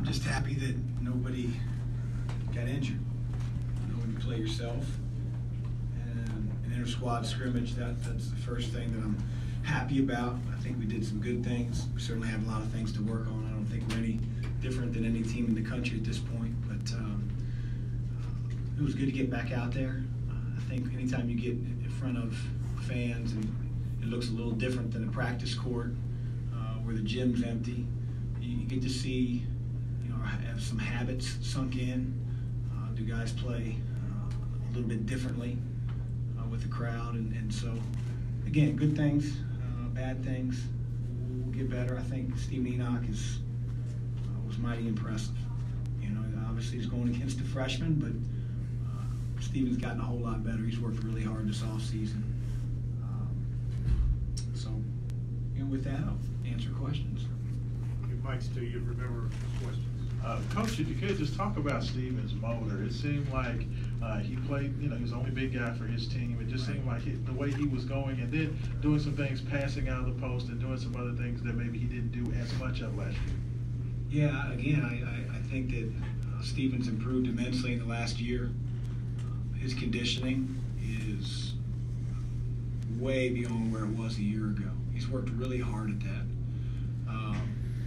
just happy that nobody got injured. You know, when you play yourself and an inter-squad scrimmage, that's the first thing that I'm happy about. I think we did some good things. We certainly have a lot of things to work on. I don't think we're any different than any team in the country at this point, but it was good to get back out there. I think anytime you get in front of fans and it looks a little different than a practice court where the gym's empty, you get to see, you know, have some habits sunk in. Do guys play a little bit differently with the crowd? And so, again, good things, bad things. We'll get better. I think Steve Enoch was mighty impressive. You know, obviously he's going against a freshman, but Steven's gotten a whole lot better. He's worked really hard this offseason. So, you know, with that, I'll answer questions. Your mic's to you. Remember questions. Coach, if you could just talk about Steven's motor. It seemed like he played, you know, he was the only big guy for his team. It just seemed like the way he was going and then doing some things, passing out of the post and doing some other things that maybe he didn't do as much of last year. Yeah, again, I think that Steven's improved immensely in the last year. His conditioning is way beyond where it was a year ago. He's worked really hard at that.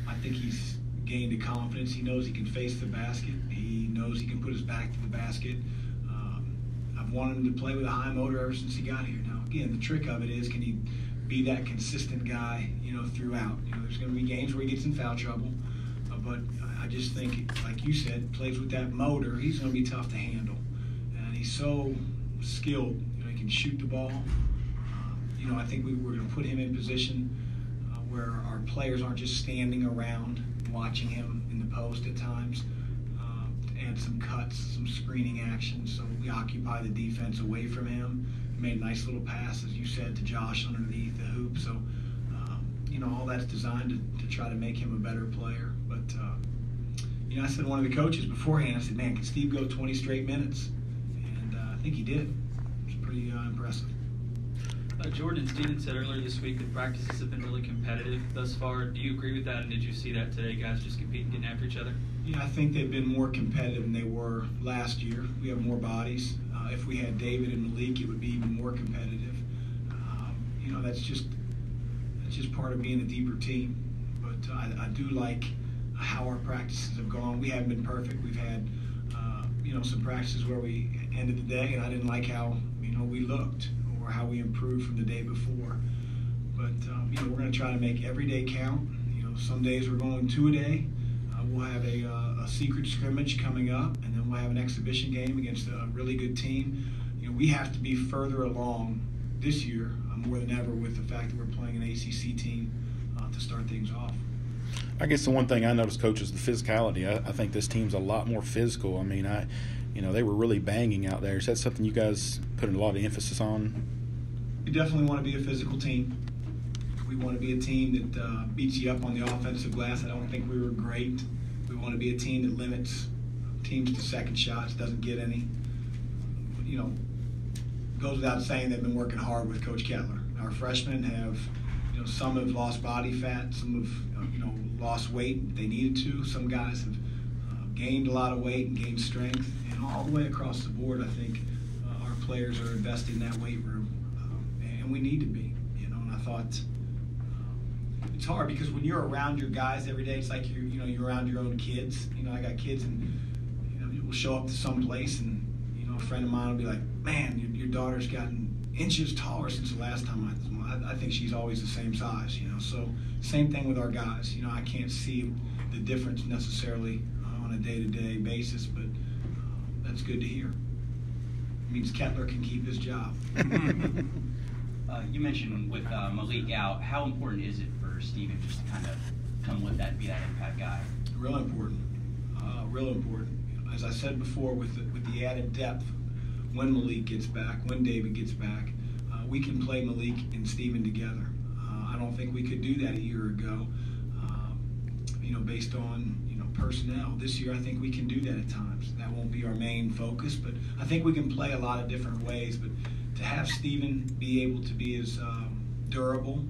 I think he's gained the confidence. He knows he can face the basket. He knows he can put his back to the basket. I've wanted him to play with a high motor ever since he got here. Now, again, the trick of it is, can he be that consistent guy, you know, throughout? You know, there's going to be games where he gets in foul trouble, but I just think, like you said, plays with that motor, he's going to be tough to handle. And he's so skilled. You know, he can shoot the ball. You know, I think we're going to put him in position where our players aren't just standing around watching him in the post at times, to add some cuts, some screening action, so we occupy the defense away from him. He made a nice little pass, as you said, to Josh underneath the hoop. So, you know, all that's designed to try to make him a better player. But, you know, I said to one of the coaches beforehand, I said, man, can Steve go 20 straight minutes? And I think he did. It was pretty impressive. Jordan Steven said earlier this week that practices have been really competitive thus far. Do you agree with that, and did you see that today, guys just competing, getting after each other? Yeah, I think they've been more competitive than they were last year. We have more bodies. If we had David and Malik, it would be even more competitive. You know, that's just part of being a deeper team. But I do like how our practices have gone. We haven't been perfect. We've had, you know, some practices where we ended the day, and I didn't like how, you know, we looked, how we improved from the day before. But, you know, we're going to try to make every day count. You know, some days we're going 2 a day. We'll have a secret scrimmage coming up, and then we'll have an exhibition game against a really good team. You know, we have to be further along this year, more than ever, with the fact that we're playing an ACC team to start things off. I guess the one thing I noticed, Coach, is the physicality. I think this team's a lot more physical. I mean, you know, they were really banging out there. Is that something you guys put a lot of emphasis on? We definitely want to be a physical team. We want to be a team that beats you up on the offensive glass. I don't think we were great. We want to be a team that limits teams to second shots, doesn't get any. You know, goes without saying they've been working hard with Coach Kettler. Our freshmen have, you know, some have lost body fat, some have, you know, lost weight. They needed to. Some guys have gained a lot of weight and gained strength. And all the way across the board, I think our players are investing in that weight room. And we need to be, you know, and I thought it's hard because when you're around your guys every day, it's like you're around your own kids. You know, I got kids, and you know, we'll show up to some place, and you know, a friend of mine will be like, "Man, your daughter's gotten inches taller since the last time I think she's always the same size." You know, so same thing with our guys. You know, I can't see the difference necessarily on a day-to-day basis, but that's good to hear. It means Kettler can keep his job. You mentioned with Malik out, how important is it for Steven just to kind of come with that, be that impact guy? Real important. Real important. As I said before, with the added depth, when Malik gets back, when David gets back, we can play Malik and Steven together. I don't think we could do that a year ago, you know, based on, you know, personnel. This year, I think we can do that at times. That won't be our main focus, but I think we can play a lot of different ways. But to have Steven be able to be as durable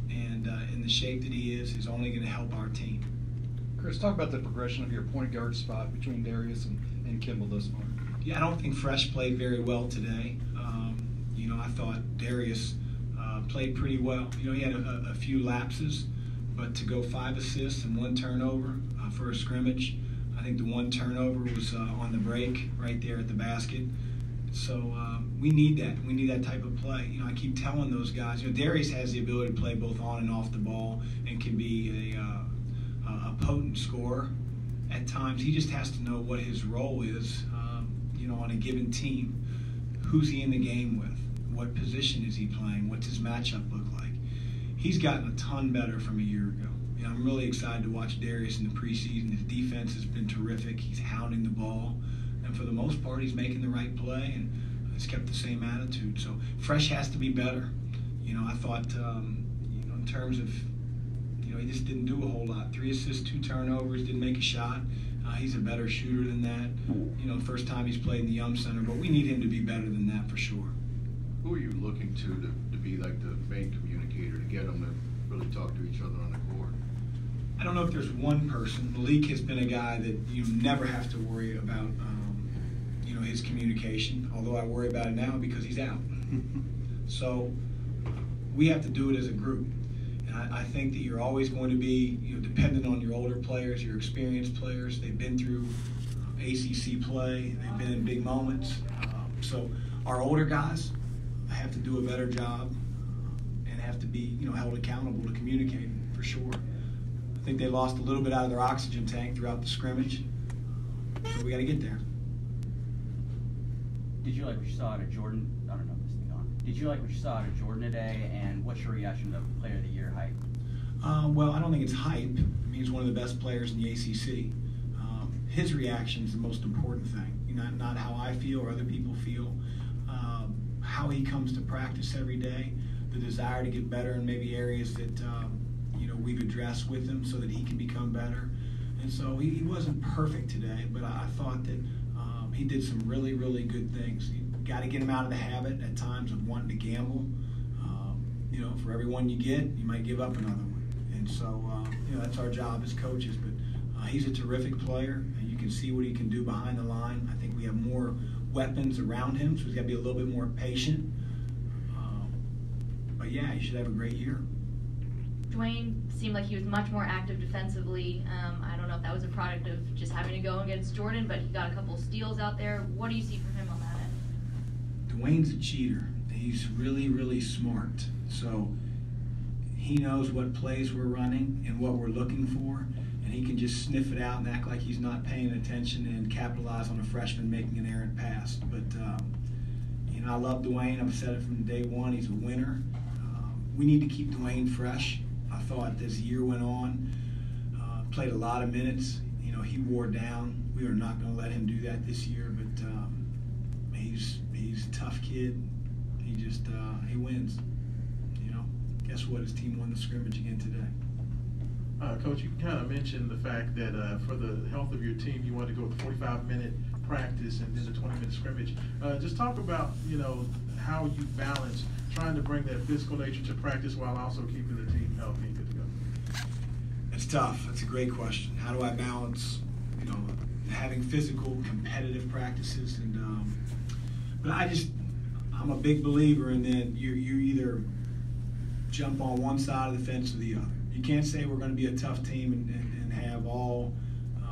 and in the shape that he is only going to help our team. Chris, talk about the progression of your point guard spot between Darius and Kimball thus far. Yeah, I don't think Fresh played very well today. I thought Darius played pretty well. He had a few lapses, but to go 5 assists and 1 turnover for a scrimmage, I think the 1 turnover was on the break right there at the basket. So we need that. We need that type of play. I keep telling those guys, Darius has the ability to play both on and off the ball and can be a potent scorer at times. He just has to know what his role is, on a given team. Who's he in the game with? What position is he playing? What's his matchup look like? He's gotten a ton better from a year ago. I'm really excited to watch Darius in the preseason. His defense has been terrific. He's hounding the ball. And for the most part, he's making the right play and he's kept the same attitude. So Fresh has to be better. I thought, in terms of, he just didn't do a whole lot. 3 assists, 2 turnovers, didn't make a shot. He's a better shooter than that. First time he's played in the Yum Center, but we need him to be better than that for sure. Who are you looking to be like the main communicator, to get them to really talk to each other on the court? I don't know if there's one person. Malik has been a guy that you never have to worry about, his communication, although I worry about it now because he's out. So we have to do it as a group. And I think that you're always going to be dependent on your older players, your experienced players. They've been through ACC play. They've been in big moments. So our older guys have to do a better job and have to be held accountable to communicating for sure. I think they lost a little bit out of their oxygen tank throughout the scrimmage. So we got to get there. Did you like what you saw out of Jordan? I don't know if this thing on. Did you like what you saw out of Jordan today, and what's your reaction to the Player of the Year hype? Well, I don't think it's hype. I mean, he's one of the best players in the ACC. His reaction is the most important thing. Not how I feel or other people feel. How he comes to practice every day, the desire to get better in maybe areas that we've addressed with him so that he can become better. And so he wasn't perfect today, but I thought that he did some really, really good things. You got to get him out of the habit at times of wanting to gamble. For every one you get, you might give up another one. And so, that's our job as coaches. But he's a terrific player, and you can see what he can do behind the line. I think we have more weapons around him, so he's got to be a little bit more patient. But yeah, he should have a great year. Dwayne seemed like he was much more active defensively. I don't know if that was a product of just having to go against Jordan, but he got a couple steals out there. What do you see from him on that end? Dwayne's a cheater. He's really, really smart. So he knows what plays we're running and what we're looking for, and he can just sniff it out and act like he's not paying attention and capitalize on a freshman making an errant pass. But, I love Dwayne. I've said it from day one. He's a winner. We need to keep Dwayne fresh. I thought as the year went on, played a lot of minutes. He wore down. We are not going to let him do that this year, but he's a tough kid. He just he wins. Guess what? His team won the scrimmage again today. Coach, you kind of mentioned the fact that for the health of your team, you wanted to go with 45-minute practice and then the 20-minute scrimmage. Just talk about how you balance trying to bring that physical nature to practice while also keeping the team healthy and good to go. It's tough. That's a great question. How do I balance, having physical, competitive practices and but I'm a big believer in that you either jump on one side of the fence or the other. You can't say we're going to be a tough team and have all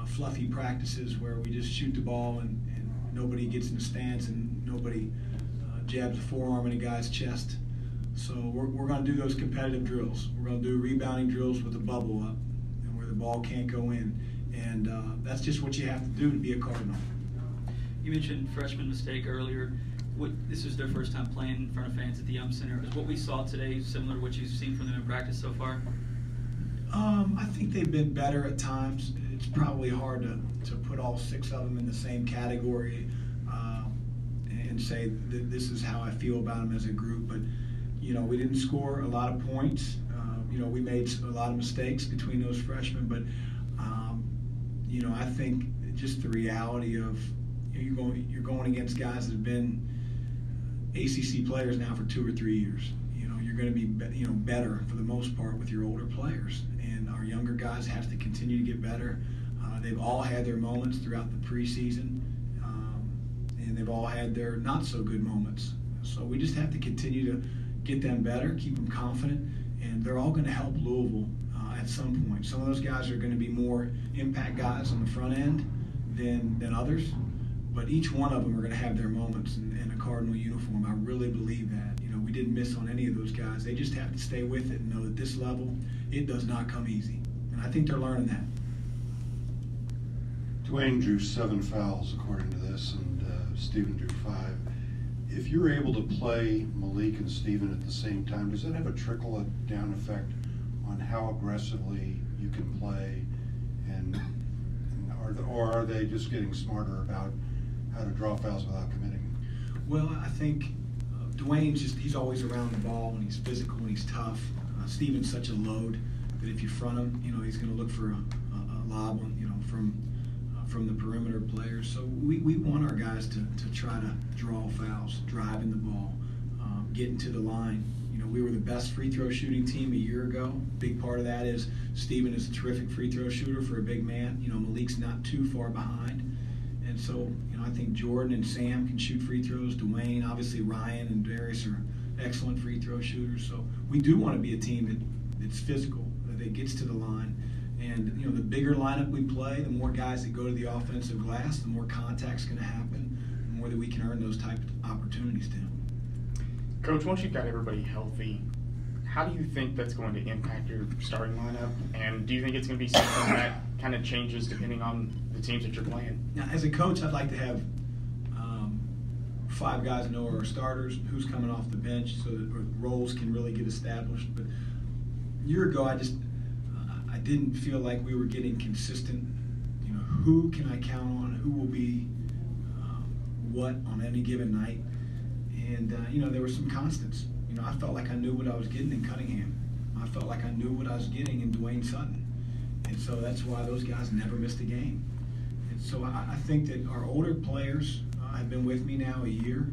fluffy practices where we just shoot the ball and nobody gets in the stance and nobody jabs a forearm in a guy's chest. So we're going to do those competitive drills. We're going to do rebounding drills with the bubble up and where the ball can't go in. And that's just what you have to do to be a Cardinal. You mentioned freshman mistake earlier. This was their first time playing in front of fans at the Yum Center. Is what we saw today similar to what you've seen from them in practice so far? I think they've been better at times. It's probably hard to put all 6 of them in the same category and say that this is how I feel about them as a group. But, we didn't score a lot of points. We made a lot of mistakes between those freshmen. But, I think just the reality of you're going against guys that have been ACC players now for 2 or 3 years. you're going to be better for the most part with your older players, and our younger guys have to continue to get better. They've all had their moments throughout the preseason, and they've all had their not so good moments. So we just have to continue to get them better, keep them confident, and they're all going to help Louisville at some point. Some of those guys are going to be more impact guys on the front end than others, but each one of them are going to have their moments in a Cardinal uniform. I really believe that. We didn't miss on any of those guys. They just have to stay with it and know that this level, it does not come easy. And I think they're learning that. Dwayne drew 7 fouls according to this, and Steven drew 5. If you're able to play Malik and Steven at the same time, does that have a trickle-down effect on how aggressively you can play, or are they just getting smarter about how to draw fouls without committing? Well, I think Dwayne's he's always around the ball, and he's physical and he's tough. Steven's such a load that if you front him, he's going to look for a lob, from the perimeter players. So we want our guys to try to draw fouls, driving the ball, getting to the line. We were the best free throw shooting team a year ago. Big part of that is Steven is a terrific free throw shooter for a big man. Malik's not too far behind. And so, I think Jordan and Sam can shoot free throws. Dwayne, obviously Ryan and Darius are excellent free throw shooters. So we do want to be a team that's physical, that gets to the line. And, the bigger lineup we play, the more guys that go to the offensive glass, the more contact's going to happen, the more that we can earn those type of opportunities, Tim. Coach, once you've got everybody healthy, how do you think that's going to impact your starting lineup? And do you think it's going to be something that kind of changes depending on the teams that you're playing? Now, as a coach, I'd like to have 5 guys know our starters, who's coming off the bench, so that roles can really get established. But a year ago, I didn't feel like we were getting consistent. Who can I count on? Who will be what on any given night? And there were some constants. I felt like I knew what I was getting in Cunningham. I felt like I knew what I was getting in Dwayne Sutton. And so that's why those guys never missed a game. And so I think that our older players have been with me now a year,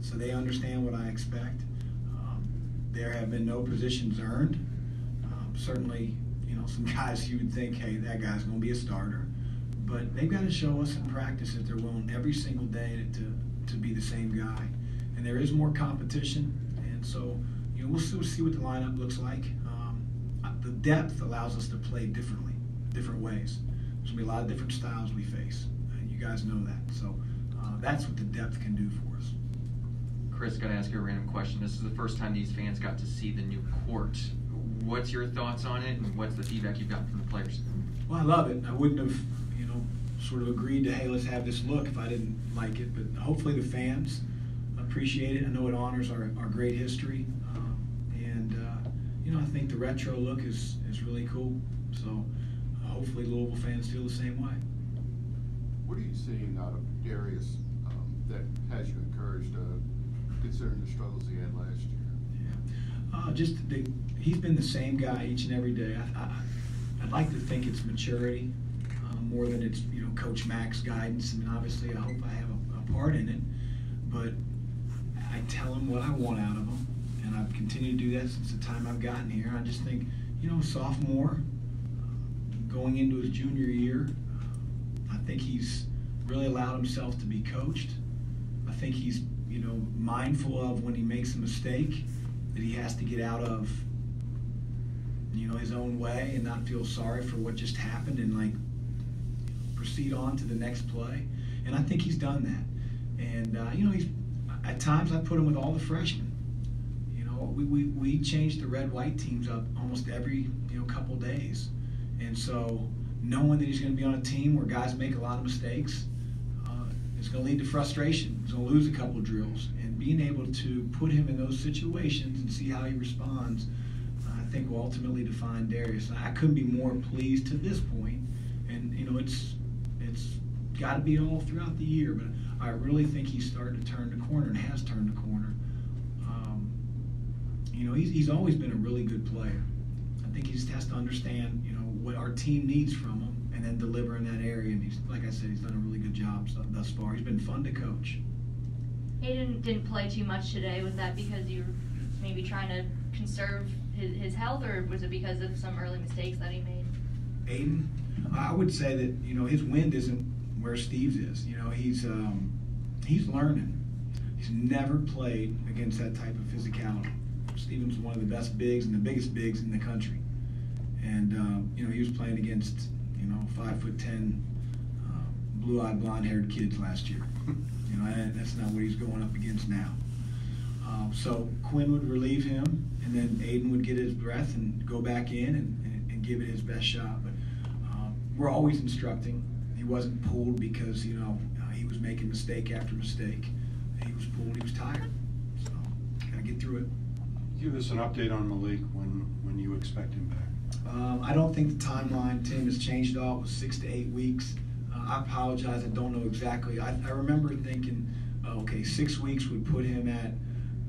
so they understand what I expect. There have been no positions earned. Certainly, some guys you would think, hey, that guy's going to be a starter. But they've got to show us in practice that they're willing every single day to be the same guy. And there is more competition. And so, we'll still see what the lineup looks like. The depth allows us to play differently, different ways. There's going to be a lot of different styles we face. You guys know that. So that's what the depth can do for us. Chris, got to ask you a random question. This is the first time these fans got to see the new court. What's your thoughts on it, and what's the feedback you've gotten from the players? Well, I love it. I wouldn't have, sort of agreed to, hey, let's have this look if I didn't like it. But hopefully the fans appreciate it. I know it honors our great history. I think the retro look is really cool. So hopefully Louisville fans feel the same way. What are you seeing out of Darius that has you encouraged, considering the struggles he had last year? Yeah. He's been the same guy each and every day. I'd like to think it's maturity more than it's Coach Mack's guidance. I mean, obviously, I hope I have a part in it, but I tell him what I want out of him, and I've continued to do that since the time I've gotten here. I just think, sophomore, going into his junior year, I think he's really allowed himself to be coached. I think he's, mindful of when he makes a mistake that he has to get out of, his own way and not feel sorry for what just happened and proceed on to the next play. And I think he's done that. And he's at times I put him with all the freshmen. We change the red-white teams up almost every couple days, and so knowing that he's going to be on a team where guys make a lot of mistakes is going to lead to frustration. He's going to lose a couple of drills, and being able to put him in those situations and see how he responds, I think will ultimately define Darius. I couldn't be more pleased to this point, and it's got to be all throughout the year, but I really think he's starting to turn the corner and has turned the corner. He's always been a really good player. I think he just has to understand, what our team needs from him and then deliver in that area. And he's, like I said, he's done a really good job thus far. He's been fun to coach. Hayden didn't play too much today. Was that because you were maybe trying to conserve his health, or was it because of some early mistakes that he made? Aiden, I would say that, you know, his wind isn't where Steve's is. You know, he's learning. He's never played against that type of physicality. Steven's one of the best bigs and the biggest bigs in the country. And, you know, he was playing against, you know, 5'10", blue-eyed, blonde-haired kids last year. You know, and that's not what he's going up against now. So Quinn would relieve him, and then Aiden would get his breath and go back in and give it his best shot. But we're always instructing. He wasn't pulled because, you know, he was making mistake after mistake. He was pulled. He was tired. So got to get through it. Give us an update on Malik when you expect him back. I don't think the timeline, Tim, has changed at all. It was 6 to 8 weeks. I apologize. I don't know exactly. I remember thinking, okay, 6 weeks would put him at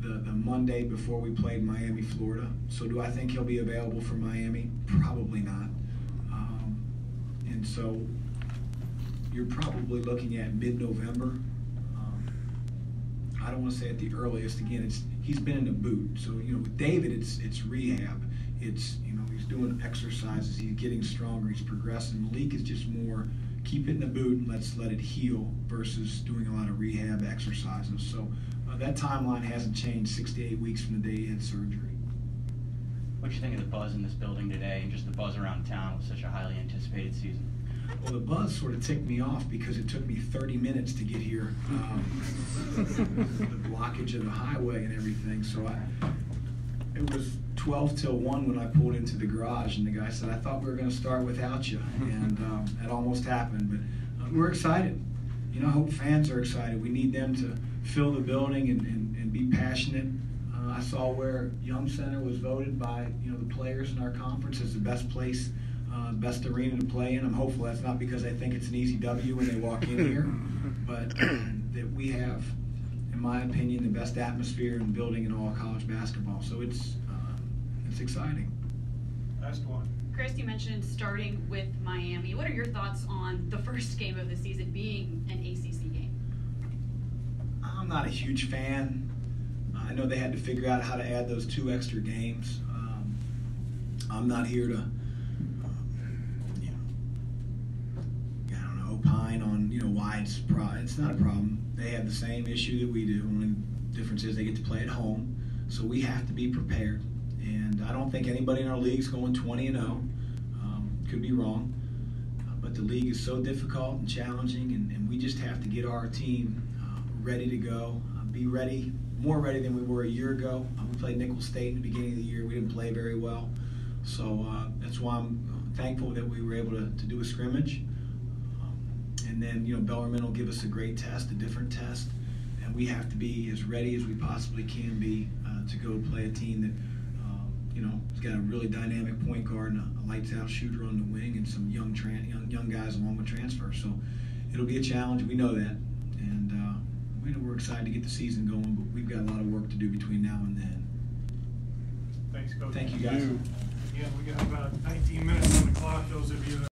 the Monday before we played Miami, Florida. So do I think he'll be available for Miami? Probably not. And so you're probably looking at mid-November. I don't want to say at the earliest. Again, he's been in the boot. So, you know, with David, it's rehab. It's, you know, he's doing exercises. He's getting stronger. He's progressing. Malik is just more keep it in the boot and let's let it heal versus doing a lot of rehab exercises. So that timeline hasn't changed 6 to 8 weeks from the day he had surgery. What do you think of the buzz in this building today and just the buzz around town with such a highly anticipated season? Well, the buzz sort of ticked me off because it took me 30 minutes to get here. The blockage of the highway and everything. So it was 12 till 1 when I pulled into the garage, and the guy said, I thought we were going to start without you. And that almost happened. But we're excited. You know, I hope fans are excited. We need them to fill the building and be passionate. I saw where Young Center was voted by, you know, the players in our conference as the best place, best arena to play in. I'm hopeful that's not because I think it's an easy W when they walk in here, but that we have, in my opinion, the best atmosphere and building in all college basketball. So it's exciting. Last one. Chris, you mentioned starting with Miami. What are your thoughts on the first game of the season being an ACC game? I'm not a huge fan. I know they had to figure out how to add those 2 extra games. I'm not here to, opine on, why it's not a problem. They have the same issue that we do. Only difference is they get to play at home, so we have to be prepared. And I don't think anybody in our league is going 20-0. Could be wrong, but the league is so difficult and challenging, and we just have to get our team ready to go. Be ready, more ready than we were a year ago. We played Nicholls State in the beginning of the year. We didn't play very well, so that's why I'm thankful that we were able to do a scrimmage. And then, Bellarmine will give us a great test, a different test, and we have to be as ready as we possibly can be to go play a team that, has got a really dynamic point guard and a lights-out shooter on the wing and some young guys along with transfers. So it'll be a challenge. We know that, and we're excited to get the season going, but we've got a lot of work to do between now and then. Thanks, Coach. Thank you, guys. Again, we got about 19 minutes on the clock. Those of you that